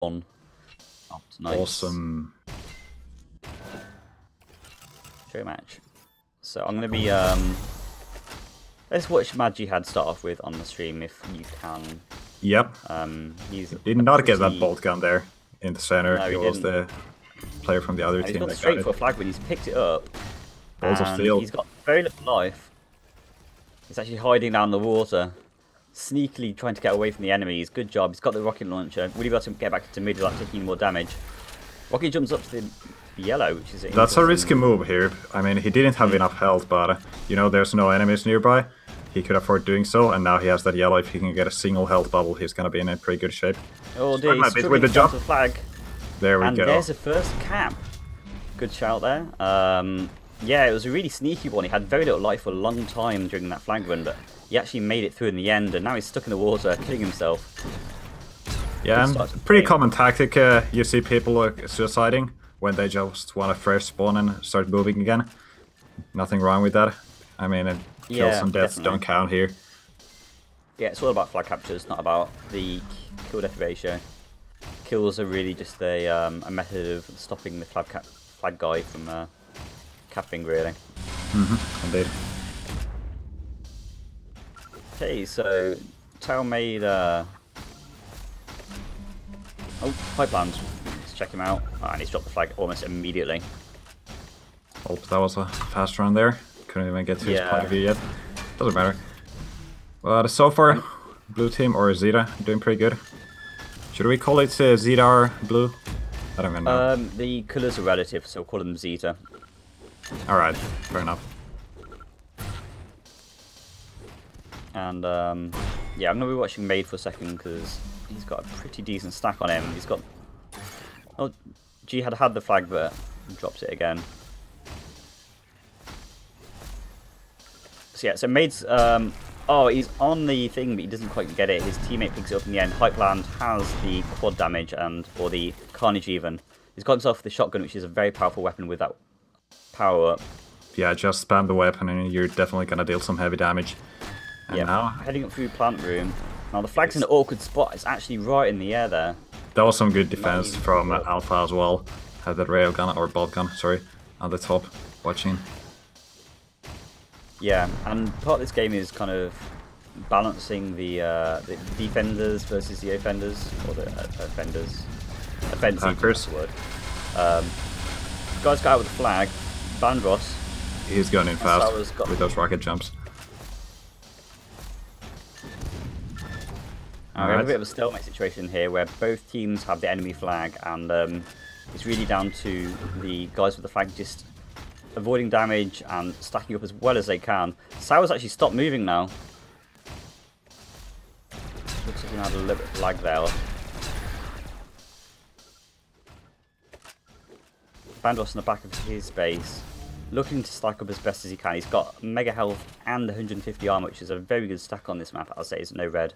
on. Oh, nice. Awesome. Showmatch. So I'm gonna be let's watch Mad Jihad start off with on the stream if you can. Yep. He's Did not get that bolt gun there in the center. No, he was the player from the other team he's gone that straight got for a it. flag when he's picked it up. Balls of And steel. he's got very little life. He's actually hiding down the water, sneakily trying to get away from the enemies. Good job. He's got the rocket launcher. Will he be able to get back to mid without taking more damage? Rocket jumps up to the yellow, which is That's a risky move here. I mean, he didn't have enough health, but you know, there's no enemies nearby. He could afford doing so, and now he has that yellow. If he can get a single health bubble, he's gonna be in a pretty good shape. Oh dear, he's struggling with the to jump. the flag. There we and go. There's the first cap. Good shout there. Yeah, it was a really sneaky one. He had very little life for a long time during that flag run, but he actually made it through in the end, and now he's stuck in the water, killing himself. Yeah, and pretty common tactic. You see people suiciding when they just want to fresh spawn and start moving again. Nothing wrong with that. I mean, kills and deaths don't count here. Yeah, it's all about flag captures, not about the kill death ratio. Kills are really just a method of stopping the flag guy from capping, really. Indeed. Okay, so Tao made oh, pipelines. Let's check him out. Oh, and he's dropped the flag almost immediately. Oh, that was a fast run there. Couldn't even get to his point of view yet. Doesn't matter. But so far, blue team or Zeta doing pretty good. Should we call it Zeta or blue? I don't even know. The colours are relative, so we'll call them Zeta. Alright, fair enough. And yeah, I'm going to be watching Made for a second because he's got a pretty decent stack on him. He's got... Oh, G had the flag but drops it again. So yeah, so Made's... oh, he's on the thing but he doesn't quite get it. His teammate picks it up in the end. Hypeland has the quad damage or the carnage even. He's got himself the shotgun, which is a very powerful weapon with that power up. Yeah, just spam the weapon and you're definitely gonna deal some heavy damage. And yeah, now heading up through plant room. Now the flag's in an awkward spot. It's actually right in the air there. That was some good defense from Alpha as well. Had that rail gun or bolt gun, sorry, on the top, watching. Yeah, and part of this game is kind of balancing the defenders versus the offenders, or the offenders. Offensive is the word. Guys got out with the flag. Bandros. He's going in fast with those rocket jumps. We have a bit of a stalemate situation here where both teams have the enemy flag, and it's really down to the guys with the flag just avoiding damage and stacking up as well as they can. Sour's actually stopped moving now. Looks like he had a little bit of lag there. Bandros in the back of his base, looking to stack up as best as he can. He's got mega health and 150 armor, which is a very good stack on this map. I'll say it's no red.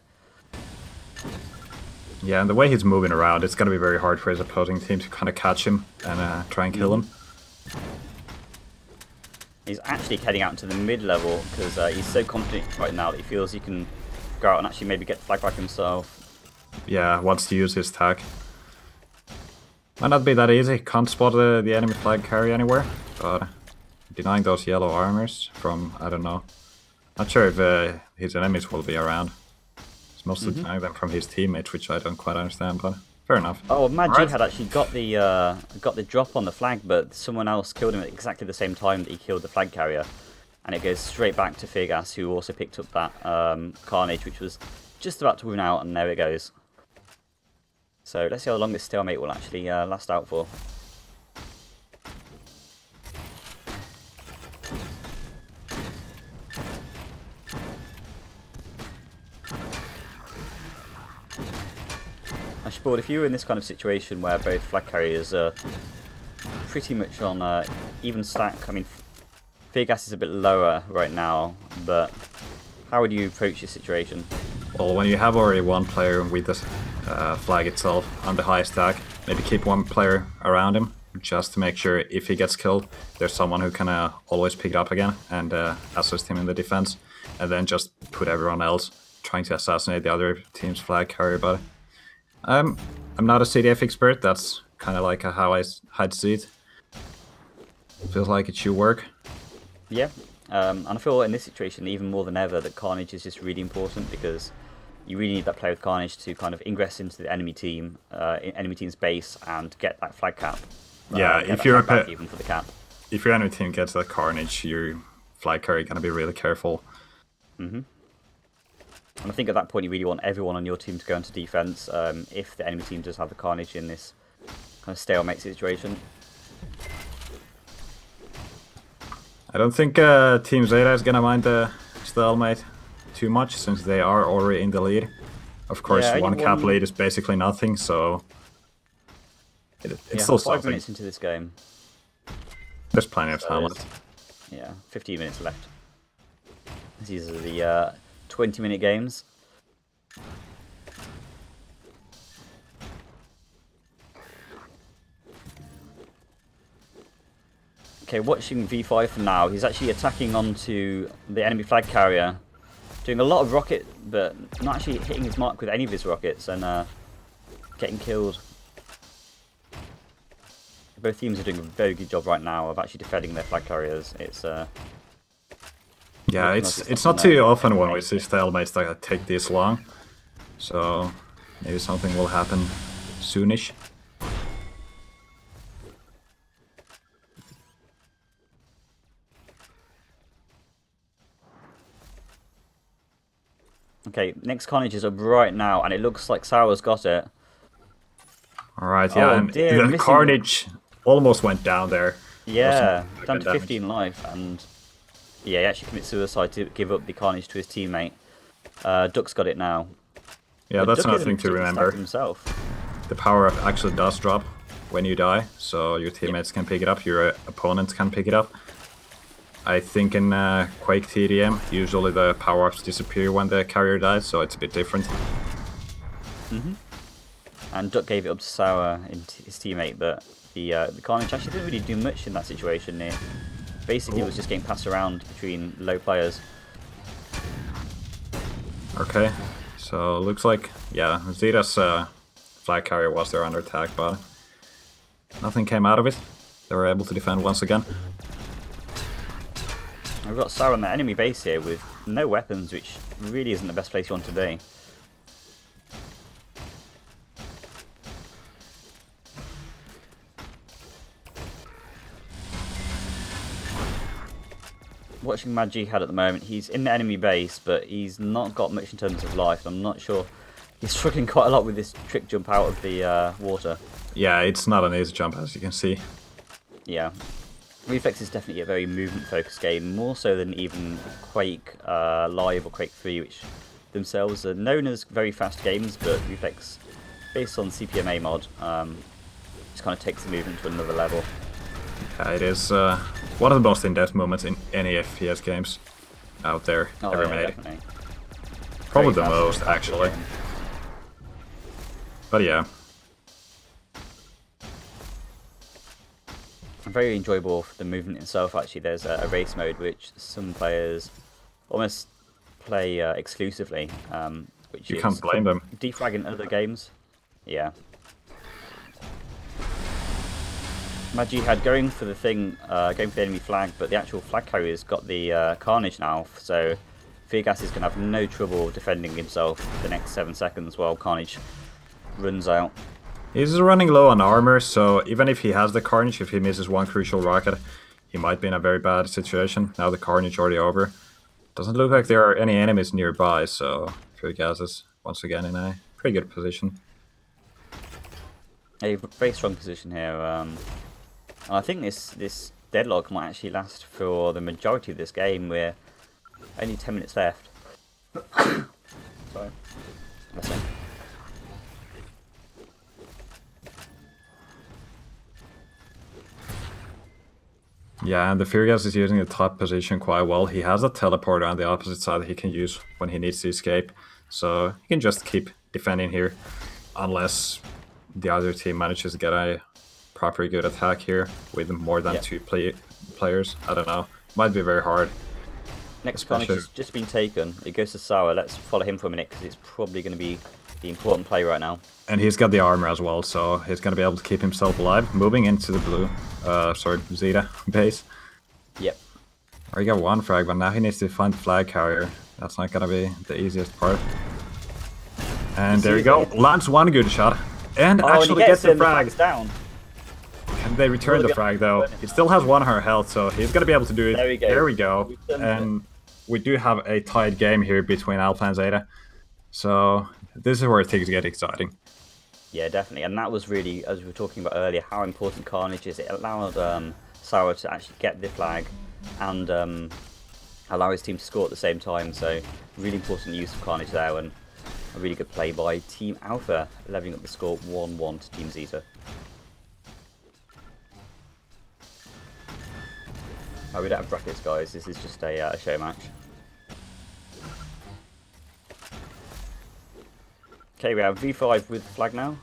Yeah, and the way he's moving around, it's going to be very hard for his opposing team to kind of catch him and try and kill him. He's actually heading out to the mid-level because he's so confident right now that he feels he can go out and actually maybe get the flag back himself. Yeah, wants to use his tag. Might not be that easy. Can't spot the enemy flag carry anywhere, but denying those yellow armors from, I don't know. Not sure if his enemies will be around. It's mostly denying them from his teammates, which I don't quite understand, but fair enough. Oh, Mad G had actually got the drop on the flag, but someone else killed him at exactly the same time that he killed the flag carrier. And it goes straight back to Figas, who also picked up that Carnage, which was just about to win out, and there it goes. So let's see how long this stalemate will actually last out for. Ashboard, if you were in this kind of situation where both flag carriers are pretty much on even stack, I mean, Figas is a bit lower right now, but how would you approach this situation? Well, when you have already one player with the flag itself on the high stack, maybe keep one player around him, just to make sure if he gets killed, there's someone who can always pick it up again and assist him in the defense, and then just put everyone else trying to assassinate the other team's flag carrier. But I'm not a CTF expert. That's kind of like how I'd see it. Feels like it should work. Yeah, and I feel in this situation even more than ever that Carnage is just really important because you really need that player with Carnage to kind of ingress into the enemy team, enemy team's base, and get that flag cap. Yeah, Get if that you're flag back even for the cap. if your enemy team gets that Carnage, your flag carrier gonna be really careful. And I think at that point you really want everyone on your team to go into defense if the enemy team does have the Carnage in this kind of stalemate situation. I don't think Team Zeta is gonna mind the stalemate too much since they are already in the lead. Of course, Yeah, one cap lead is basically nothing, so it's still 5 something. minutes into this game. There's plenty of time left. Yeah, 15 minutes left. These are the 20-minute games. Okay, watching V5 for now. He's actually attacking onto the enemy flag carrier, doing a lot of rocket, but not actually hitting his mark with any of his rockets and getting killed. Both teams are doing a very good job right now of actually defending their flag carriers. It's yeah, it's not too often when we see stalemates that take this long, so maybe something will happen soonish. Okay, next Carnage is up right now, and it looks like Sour's got it. Alright, yeah, Oh, and dear, the Carnage almost went down there. Yeah, down to 15 life, and yeah, he actually commits suicide to give up the Carnage to his teammate. Duck's got it now. Yeah, But that's Duck another thing to isn't particularly remember. stacked himself. The power up actually does drop when you die, so your teammates can pick it up, your opponents can pick it up. I think in Quake TDM, usually the power-ups disappear when the carrier dies, so it's a bit different. And Duck gave it up to Sour, his teammate, but the Carnage actually didn't really do much in that situation. It basically was just getting passed around between low players. Okay, so looks like, yeah, Zeta's flag carrier was there under attack, but nothing came out of it. They were able to defend once again. We've got Sour on the enemy base here with no weapons, which really isn't the best place you want to be. Watching Mad Jihad at the moment, he's in the enemy base, but he's not got much in terms of life. I'm not sure. He's struggling quite a lot with this trick jump out of the water. Yeah, it's not an easy jump, as you can see. Yeah. Reflex is definitely a very movement-focused game, more so than even Quake Live or Quake 3, which themselves are known as very fast games, but Reflex, based on CPMA mod, just kind of takes the movement to another level. Yeah, it is one of the most in-depth moments in any FPS games out there ever made. Definitely. Probably Very the fast most, and actually. game. But yeah. Very enjoyable for the movement itself. Actually, there's a race mode which some players almost play exclusively, which You is can't blame them. defragging other games. Yeah. Mad Jihad going for the thing, going for the enemy flag, but the actual flag carrier's got the Carnage now, so Feargas is going to have no trouble defending himself for the next 7 seconds while Carnage runs out. He's running low on armor, so even if he has the Carnage, if he misses one crucial rocket, he might be in a very bad situation. Now the Carnage already over. Doesn't look like there are any enemies nearby, so Feargas is once again in a pretty good position. A very strong position here. And I think this deadlock might actually last for the majority of this game. We're only 10 minutes left. Sorry. That's it. Yeah, and the Feargas is using the top position quite well. He has a teleporter on the opposite side that he can use when he needs to escape. So he can just keep defending here. Unless the other team manages to get a proper good attack here with more than two players. I don't know. Might be very hard. Next Carnage has just been taken. It goes to Sour. Let's follow him for a minute because it's probably going to be the important play right now. And he's got the armor as well, so he's gonna be able to keep himself alive. Moving into the blue, Zeta base. Yep. He got one frag, but now he needs to find the flag carrier. That's not gonna be the easiest part. And there you go. Lands one good shot. And actually gets the frag. Down. Can they return the frag though? He still has 100 health, so he's gonna be able to do it. There we go. And we do have a tied game here between Alpha and Zeta. So this is where things get exciting. Yeah, definitely. And that was really, as we were talking about earlier, how important Carnage is. It allowed Sour to actually get the flag and allow his team to score at the same time. So really important use of Carnage there, and a really good play by Team Alpha, leveling up the score 1-1 to Team Zeta. Oh, we don't have brackets, guys. This is just a show match. Okay, we have V5 with flag now.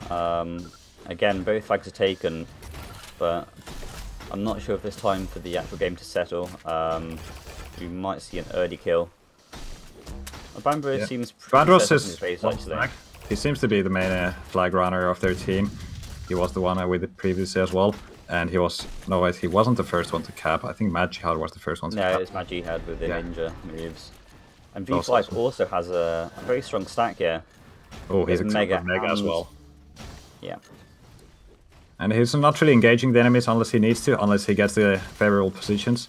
Again, both flags are taken, but I'm not sure if there's time for the actual game to settle. We might see an early kill. Bandros seems pretty set in his race, actually. He seems to be the main flag runner of their team. He was the one with it previously as well. And he was... No, wait, he wasn't the first one to cap. I think Mad Jihad was the first one to cap. No, it's Mad Jihad with the ninja moves. And V5 also has a very strong stack here. Oh, he's a mega as well. Yeah. And he's not really engaging the enemies unless he needs to, unless he gets the favorable positions.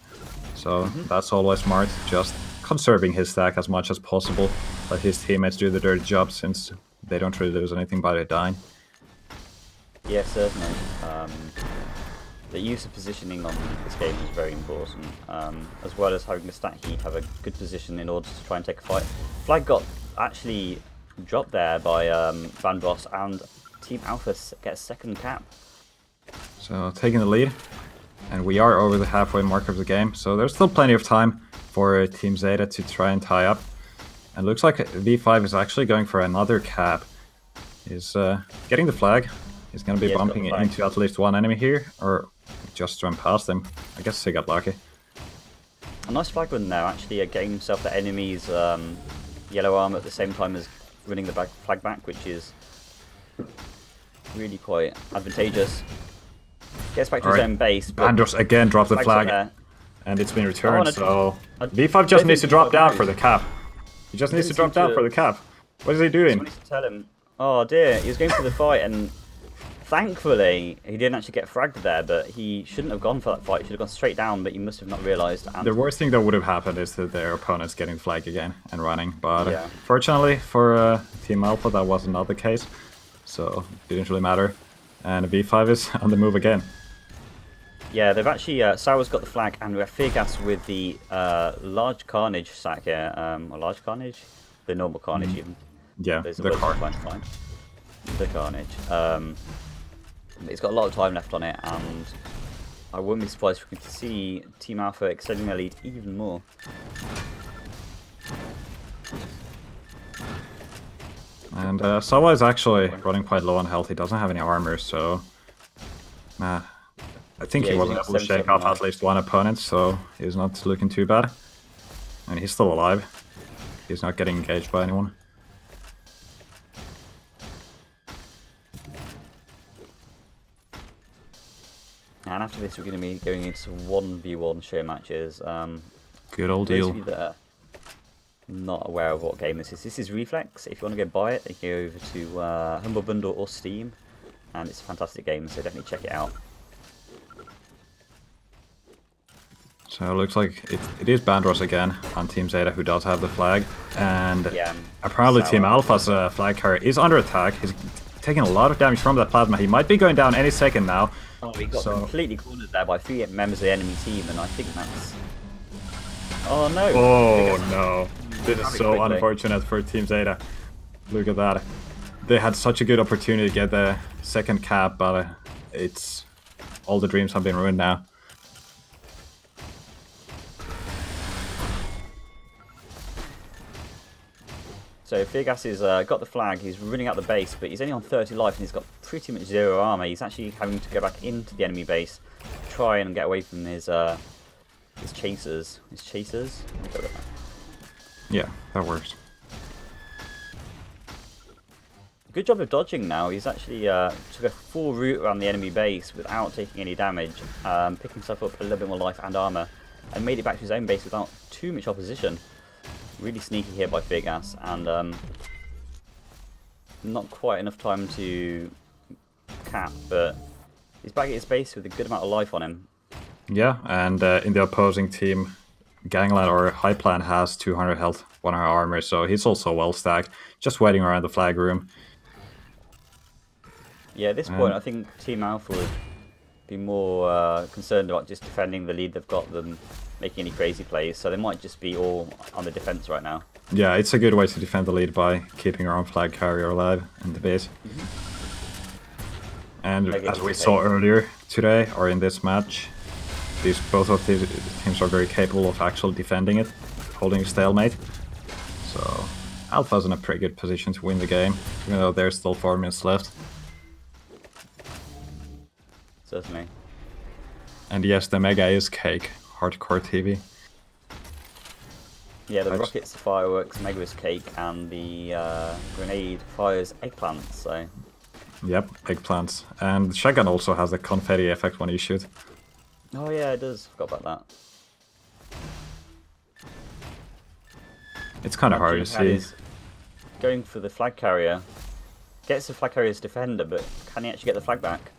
So that's always smart, just conserving his stack as much as possible. Let his teammates do the dirty job, since they don't really lose anything by dying. Yeah, certainly. The use of positioning on this game is very important, as well as having the stat heat have a good position in order to try and take a fight. Flag got actually dropped there by Bandros, and Team Alpha gets second cap. So taking the lead, and we are over the halfway mark of the game, so there's still plenty of time for Team Zeta to try and tie up. And looks like V5 is actually going for another cap. He's getting the flag. He's going to be bumping into at least one enemy here, or just run past them. I guess he got lucky. A nice flag run there, actually, getting himself the enemy's yellow armor at the same time as running the flag back, which is really quite advantageous. Gets back to his own base. Bandros again dropped the flag, and it's been returned, so V5 just needs to drop down for the cap. He just needs to drop down for the cap. What is he doing? Someone needs to tell him. Oh dear, he was going for the fight, and thankfully he didn't actually get fragged there, but he shouldn't have gone for that fight. He should have gone straight down, but he must have not realised. The worst thing that would have happened is that their opponent's getting the flag again and running, but fortunately for Team Alpha that was not the case, so it didn't really matter. And V5 is on the move again. Yeah, they've actually, Sour's got the flag, and we have Feargas with the large Carnage sack here. Or large Carnage? The normal Carnage even. Yeah, the Carnage. The Carnage. It's got a lot of time left on it, and I wouldn't be surprised if we could see Team Alpha extending their lead even more. And Sawa is actually running quite low on health. He doesn't have any armor, so I think he wasn't able to shake off at least one opponent, so he's not looking too bad. And he's still alive. He's not getting engaged by anyone. And after this, we're going to be going into 1v1 show matches. Good old deal. Those of you that are not aware of what game this is Reflex. If you want to go buy it, go over to Humble Bundle or Steam, and it's a fantastic game, so definitely check it out. So it looks like it is Bandros again on Team Zeta, who does have the flag, and apparently Team Alpha's flag carrier is under attack. He's taking a lot of damage from that plasma. He might be going down any second now. Oh, he got completely cornered there by 3 members of the enemy team, and I think that's... Oh no! Oh no! This is so unfortunate for Team Zeta. Look at that. They had such a good opportunity to get the second cap, but it's... all the dreams have been ruined now. So Feargas has got the flag, he's running out the base, but he's only on 30 life and he's got pretty much 0 armor. He's actually having to go back into the enemy base to try and get away from his chasers. His chasers? Yeah, that works. Good job of dodging now. He's actually took a full route around the enemy base without taking any damage, picking himself up a little bit more life and armor, and made it back to his own base without too much opposition. Really sneaky here by Feargas, and not quite enough time to cap, but he's back at his base with a good amount of life on him. Yeah, and in the opposing team, Gangland or High Plan has 200 health, 100 armor, so he's also well stacked, just waiting around the flag room. Yeah, at this point, I think Team Alpha would be more concerned about just defending the lead they've got than making any crazy plays, so they might just be all on the defense right now. Yeah, it's a good way to defend the lead by keeping our own flag carrier alive in the base. And as we saw earlier today, or in this match, both of these teams are very capable of actually defending it, holding a stalemate. So Alpha's in a pretty good position to win the game, even though there's still 4 minutes left. Certainly. And yes, the Mega is cake. Hardcore TV. Yeah, the rockets, fireworks, Mega is cake, and the grenade fires eggplants, so... Yep, eggplants. And the shotgun also has the confetti effect when you shoot. Oh yeah, it does. Forgot about that. It's kind of hard to see. Going for the flag carrier. Gets the flag carrier's defender, but can he actually get the flag back?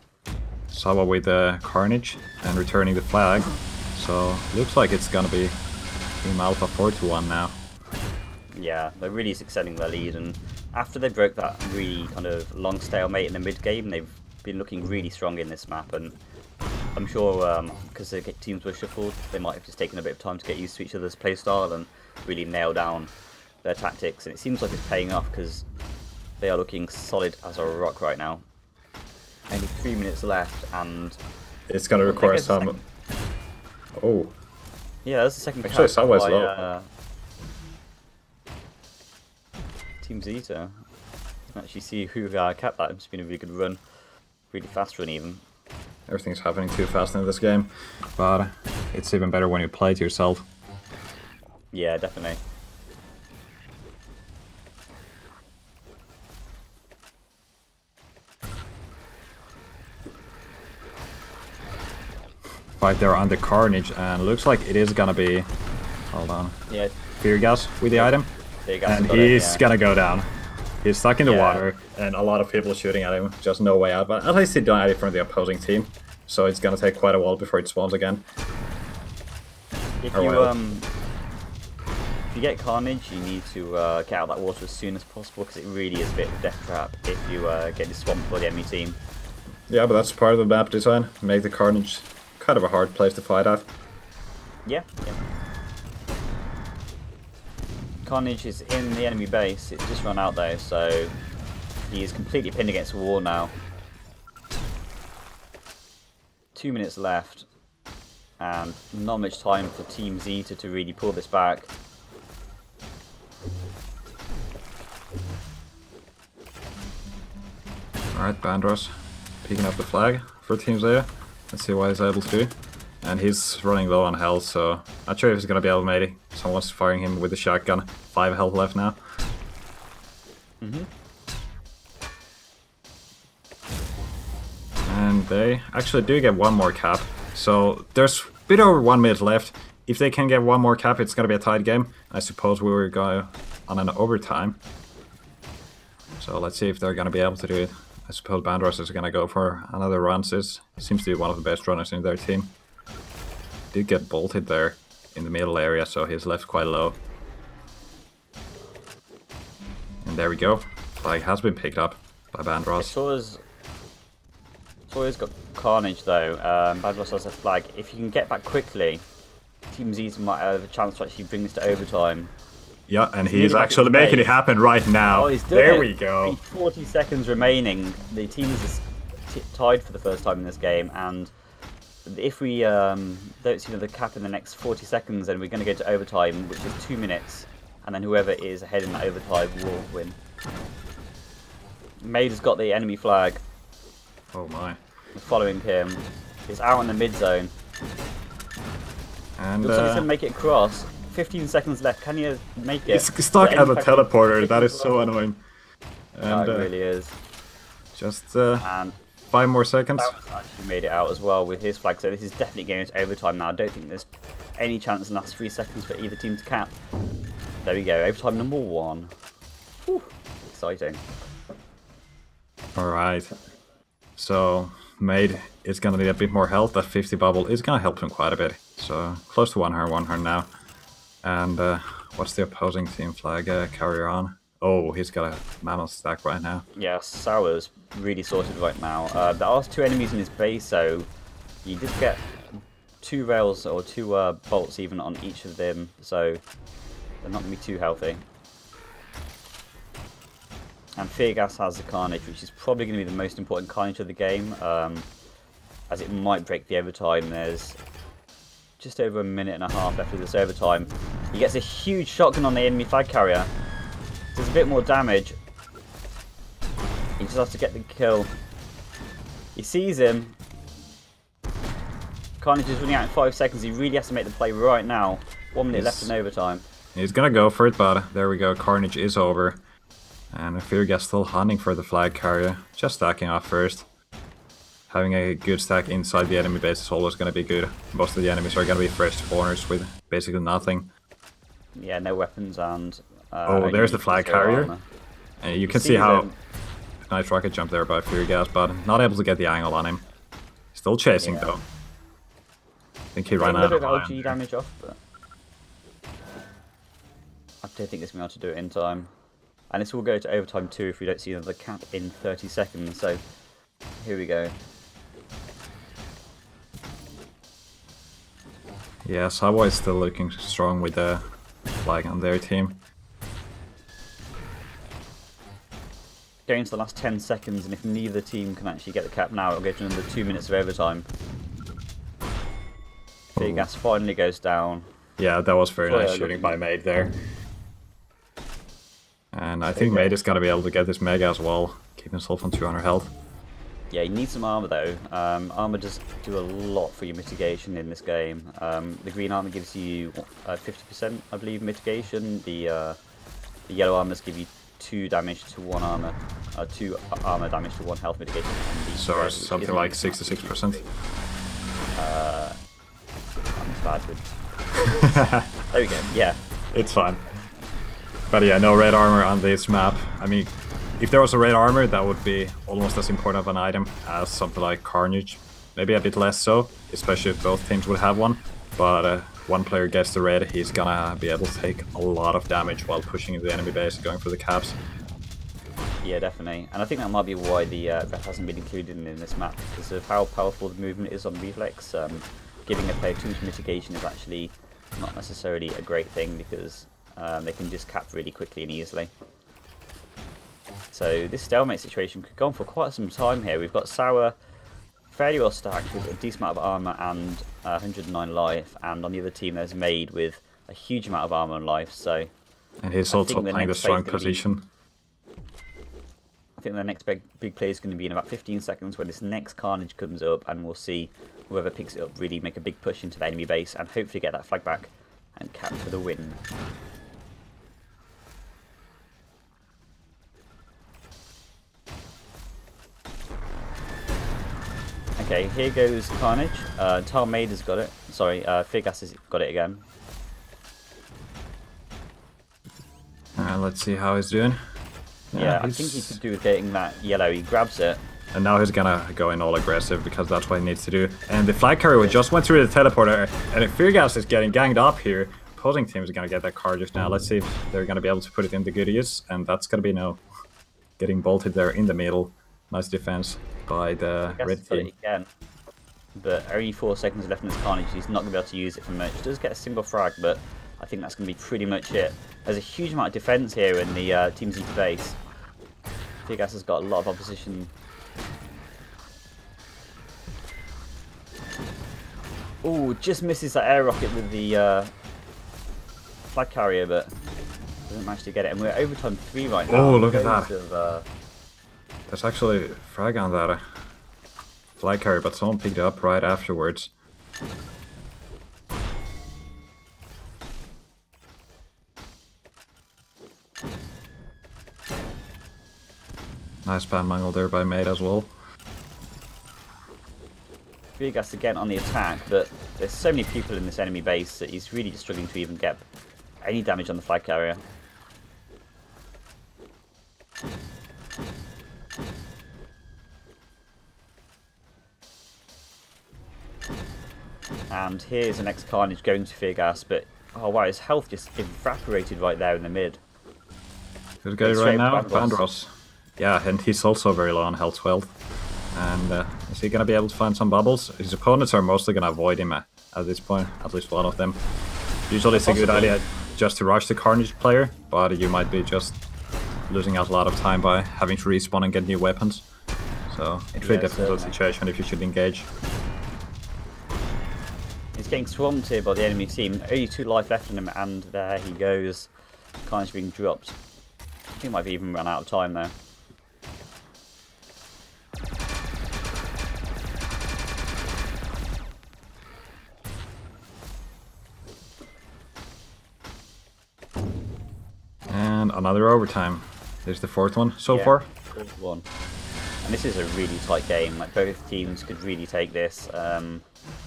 Sawa with the Carnage and returning the flag. So looks like it's gonna be Team Alpha 4-1 now. Yeah, they're really extending their lead, and after they broke that really kind of long stalemate in the mid game, they've been looking really strong in this map, and I'm sure because the teams were shuffled, they might have just taken a bit of time to get used to each other's playstyle and really nail down their tactics, and it seems like it's paying off because they are looking solid as a rock right now. Only 3 minutes left, and it's gonna require some... Oh. Yeah, that's the second actually Sawa's low. Team Zeta. You can actually see who capped that. It's been a really good run. Really fast run even. Everything's happening too fast in this game, but it's even better when you play to yourself. Yeah, definitely. Right there on the Carnage, and looks like it is gonna be... Hold on. Yeah. Feargas with the item. And he's gonna go down. He's stuck in the water, and a lot of people shooting at him. Just no way out, but at least he died it from the opposing team. So it's gonna take quite a while before it spawns again. If you get Carnage, you need to get out of that water as soon as possible, because it really is a bit of a death trap if you get swamped by the enemy team. Yeah, but that's part of the map design. Make the Carnage kind of a hard place to fight at. Yeah. Carnage is in the enemy base. It's just run out though, so he is completely pinned against the wall now. 2 minutes left, and not much time for Team Zeta to really pull this back. Alright, Bandros picking up the flag for Team Zeta. Let's see what he's able to do. And he's running low on health, so not sure if he's going to be able to make it. Someone's firing him with the shotgun. 5 health left now. And they actually do get one more cap. So there's a bit over 1 minute left. If they can get one more cap, it's going to be a tied game. I suppose we were going on an overtime. So let's see if they're going to be able to do it. I suppose Bandros is going to go for another run. Seems to be one of the best runners in their team. Did get bolted there in the middle area, so he's left quite low. And there we go. Flag has been picked up by Bandros. Sawyer's got Carnage though. Bandros has a flag. If you can get back quickly, Team Zeta might have a chance to actually bring this to overtime. Yeah, and he's actually making it happen right now. Oh, he's done there it. We go. 40 seconds remaining. The team is tied for the first time in this game, and if we don't see another cap in the next 40 seconds, then we're going to go to overtime, which is 2 minutes, and then whoever is ahead in that overtime will win. Maid has got the enemy flag. Oh my. Following him. He's out in the mid zone. And looks like he's going to make it across. 15 seconds left. Can you make it? He's stuck at the teleporter. That is so annoying. And it really is. just And 5 more seconds. Bowers actually made it out as well with his flag, so this is definitely going into overtime now. I don't think there's any chance in the last 3 seconds for either team to cap. There we go, overtime number 1. Whew, exciting. Alright. So, Made is gonna need a bit more health. That 50 bubble is gonna help him quite a bit. So, close to 1 harm now. And what's the opposing team flag carrier on? Oh, he's got a mammoth stack right now. Yeah, Sour's really sorted right now. There are 2 enemies in his base, so you did get 2 rails or 2 bolts even on each of them, so they're not going to be too healthy. And Fear Gas has the Carnage, which is probably going to be the most important Carnage of the game, as it might break the overtime. There's just over a minute and a half left of this overtime. He gets a huge shotgun on the enemy flag carrier. Does a bit more damage. He just has to get the kill. He sees him. Carnage is running out in 5 seconds. He really has to make the play right now. 1 minute left in overtime. He's gonna go for it, but there we go. Carnage is over. And Fear Gas still hunting for the flag carrier. Just stacking off first. Having a good stack inside the enemy base is always going to be good. Most of the enemies are going to be fresh spawners with basically nothing. Yeah, no weapons and... oh, there's the flag carrier. And you can see how... Nice rocket jump there by Fear Gas, but not able to get the angle on him. Still chasing though. I think he ran out of LG damage off, but... I don't think it's going to be able to do it in time. And this will go to overtime too if we don't see another cap in 30 seconds, so... Here we go. Yeah, Sawa is still looking strong with the flag on their team. Going to the last 10 seconds, and if neither team can actually get the cap now, it'll go to another 2 minutes of overtime. Fear Gas finally goes down. Yeah, that was very nice shooting by Made there. And I think Made is going to be able to get this Mega as well. Keep himself on 200 health. Yeah, you need some armor though. Armor does do a lot for your mitigation in this game. The green armor gives you 50%, I believe, mitigation. The yellow armors give you 2 damage to 1 armor, 2 armor damage to 1 health mitigation. So something like 66%. I'm bad with. There we go. Yeah, it's fine. But yeah, no red armor on this map. I mean, if there was a red armor, that would be almost as important of an item as something like Carnage. Maybe a bit less so, especially if both teams would have one. But one player gets the red, he's gonna be able to take a lot of damage while pushing the enemy base, going for the caps. Yeah, definitely. And I think that might be why the ref hasn't been included in this map, because of how powerful the movement is on Reflex. Giving a player too much mitigation is actually not necessarily a great thing, because they can just cap really quickly and easily. So this stalemate situation could go on for quite some time here. We've got Sour fairly well stacked with a decent amount of armor and 109 life, and on the other team there's Made with a huge amount of armor and life. So, and he's also playing the strong position. I think the next big play is going to be in about 15 seconds when this next Carnage comes up, and we'll see whoever picks it up really make a big push into the enemy base and hopefully get that flag back and capture the win. Okay, here goes Carnage. Tar Maid has got it. Sorry, Fear Gas has got it again. Let's see how he's doing. Yeah, I think he could do with getting that yellow. He grabs it. And now he's gonna go in all aggressive because that's what he needs to do. And the flag carrier just went through the teleporter, and if Fear Gas is getting ganged up here, opposing team is gonna get that card just now. Let's see if they're gonna be able to put it in the goodies, and that's gonna be no. Getting bolted there in the middle. Nice defense by the red team. Again. But only 4 seconds left in this Carnage. He's not gonna be able to use it for much. He does get a single frag, but I think that's gonna be pretty much it. There's a huge amount of defense here in the Team Z base. Fear Gas has got a lot of opposition. Ooh, just misses that air rocket with the flag carrier, but doesn't manage to get it. And we're at overtime 3 right now. Oh, look at that. There's actually a frag on that flag carrier, but someone picked it up right afterwards. Nice spam mangle there by Mate as well. Vegas again on the attack, but there's so many people in this enemy base that he's really just struggling to even get any damage on the flag carrier. And here's the next Carnage going to Vegas, but oh wow, his health just evaporated right there in the mid. Good guy right now, Bandros. Yeah, and he's also very low on health 12. And is he going to be able to find some bubbles? His opponents are mostly going to avoid him at this point, at least one of them. Usually it's a good idea just to rush the Carnage player, but you might be just losing out a lot of time by having to respawn and get new weapons. So it's really difficult situation if you should engage. He's getting swamped here by the enemy team. Only 2 life left in him, and there he goes. Carnage being dropped. I think he might have even run out of time there. And another overtime. There's the 4th one so far. 4th one. And this is a really tight game. Like, both teams could really take this.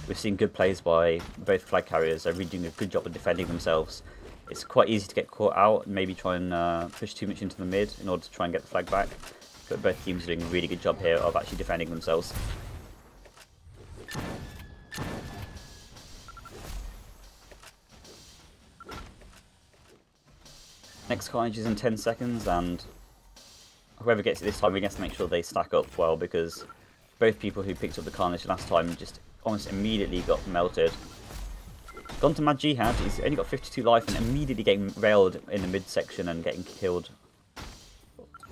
We've seen good plays by both flag carriers. They're really doing a good job of defending themselves. It's quite easy to get caught out and maybe try and push too much into the mid in order to try and get the flag back. But both teams are doing a really good job here of actually defending themselves. Next Carnage is in 10 seconds, and whoever gets it this time, we have to make sure they stack up well, because both people who picked up the Carnage last time just almost immediately got melted. Gone to Mad Jihad, he's only got 52 life and immediately getting railed in the midsection and getting killed.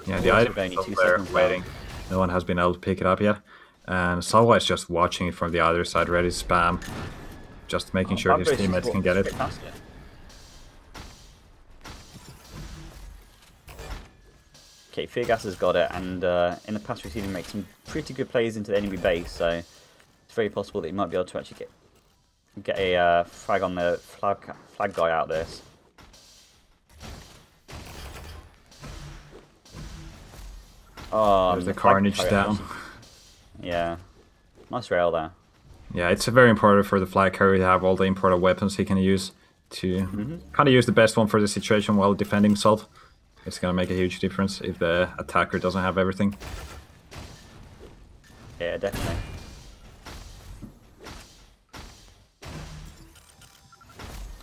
Yeah, the item is up there waiting. No one has been able to pick it up yet. And Salwa is just watching it from the other side, ready to spam. Just making sure his teammates can get it. Okay, Feargas has got it, and in the past we've seen him make some pretty good plays into the enemy base, so it's very possible that he might be able to actually get a frag on the flag guy out of this. Oh, there's the Carnage down. Yeah, nice rail there. Yeah, it's very important for the flag carrier to have all the imported weapons he can use to kind of use the best one for the situation while defending himself. It's going to make a huge difference if the attacker doesn't have everything. Yeah, definitely.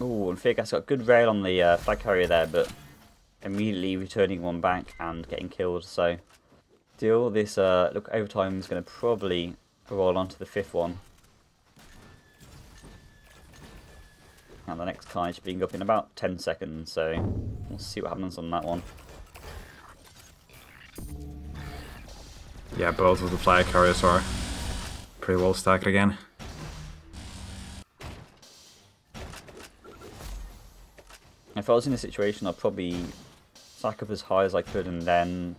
Oh, and Feargas got a good rail on the flag carrier there, but immediately returning one back and getting killed. So, still, this look, overtime is going to probably roll onto the 5th one. And the next Carnage being up in about 10 seconds, so we'll see what happens on that one. Yeah, both of the flag carriers are pretty well stacked again. If I was in this situation, I'd probably stack up as high as I could and then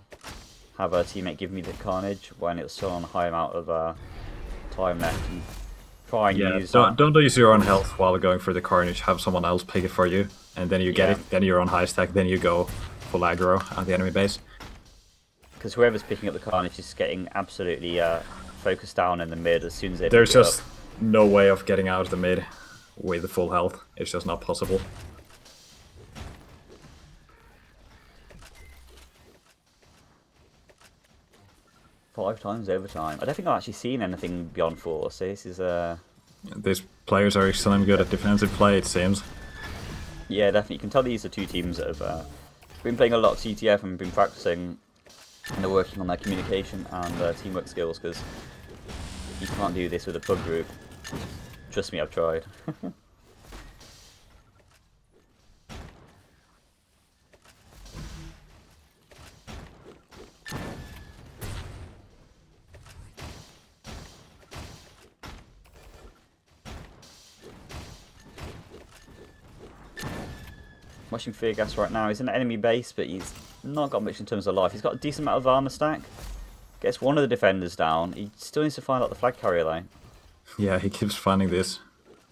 have a teammate give me the Carnage when it's still on a high amount of time left. And try and use don't use your own health while going for the Carnage. Have someone else pick it for you, and then you get it. Then you're on high stack. Then you go full aggro at the enemy base. Because whoever's picking up the Carnage is getting absolutely focused down in the mid as soon as they. There's just no way of getting out of the mid with the full health. It's just not possible. Five times overtime. I don't think I've actually seen anything beyond 4, so this is These players are extremely good at defensive play, it seems. Yeah, definitely. You can tell these are 2 teams that have been playing a lot of CTF and been practicing, and they're working on their communication and teamwork skills, because you can't do this with a pub group. Trust me, I've tried. Watching Feargas right now. He's in the enemy base, but he's not got much in terms of life. He's got a decent amount of armor stack. Gets one of the defenders down. He still needs to find out the flag carrier though. Yeah, he keeps finding these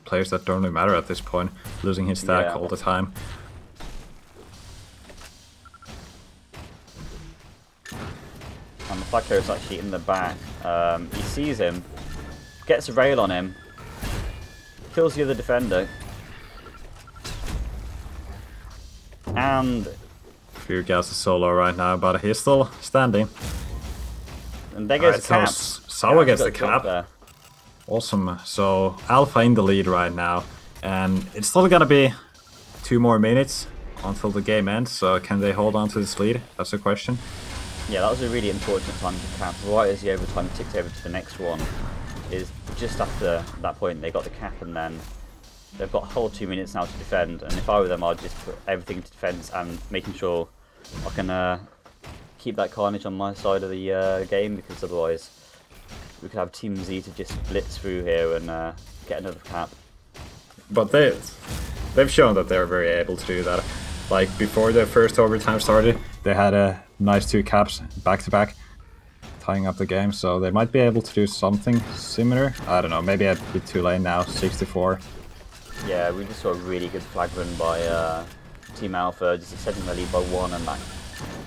players that don't really matter at this point, losing his stack all the time. flag carrier's actually in the back. He sees him, gets a rail on him, kills the other defender, and Fear gas is so low right now, but he's still standing. And there goes the cap. Sawa gets the cap. There. Awesome. So Alpha in the lead right now, and it's still gonna be 2 more minutes until the game ends. So can they hold on to this lead? That's the question. Yeah, that was a really unfortunate time to cap. Right as the overtime ticked over to the next one, is just after that point they got the cap, and then they've got a whole 2 minutes now to defend. And if I were them, I'd just put everything into defense and making sure I can keep that carnage on my side of the game, because otherwise we could have Team Z to just blitz through here and get another cap. But they've shown that they're very able to do that. Like before the first overtime started, they had a nice 2 caps back to back, tying up the game. So they might be able to do something similar. I don't know, maybe a bit too late now. 64. Yeah, we just saw a really good flag run by Team Alpha, just extending their lead by 1, and that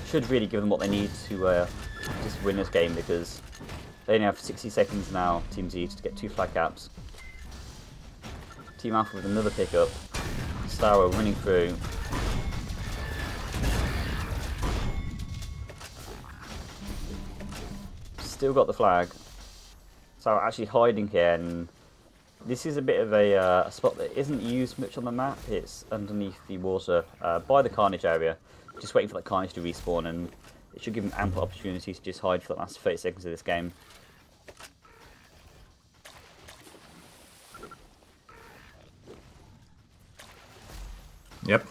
should really give them what they need to just win this game, because they only have 60 seconds now, Team Z, to get 2 flag caps. Team Alpha with another pickup. Starro running through. Still got the flag. So actually hiding here, and this is a bit of a spot that isn't used much on the map. It's underneath the water by the Carnage area, just waiting for that Carnage to respawn, and it should give them ample opportunity to just hide for the last 30 seconds of this game. Yep.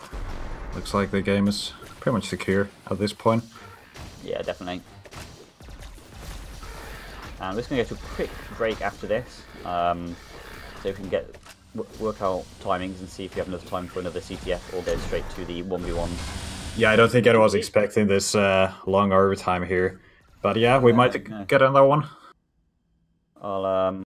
Looks like the game is pretty much secure at this point. Yeah, definitely. And we're just going to go to a quick break after this, so we can work out timings and see if we have enough time for another CTF or go straight to the 1v1. Yeah, I don't think anyone was expecting this long overtime here. But yeah, we might get another one. I'll